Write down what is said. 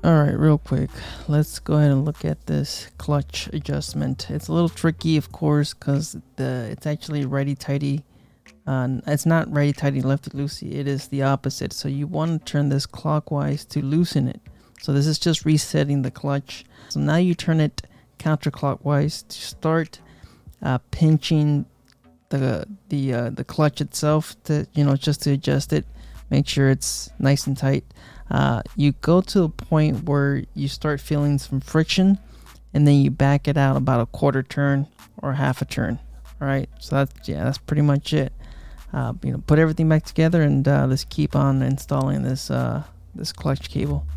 Alright, real quick, let's go ahead and look at this clutch adjustment. It's a little tricky, of course, because it's actually righty-tighty. It's not righty-tighty, lefty-loosey. It is the opposite. So you want to turn this clockwise to loosen it. So this is just resetting the clutch. So now you turn it counterclockwise to start pinching the clutch itself, to just to adjust it. Make sure it's nice and tight. You go to a point where you start feeling some friction, and then you back it out about a quarter turn or half a turn. All right, so that's pretty much it. Put everything back together, and let's keep on installing this clutch cable.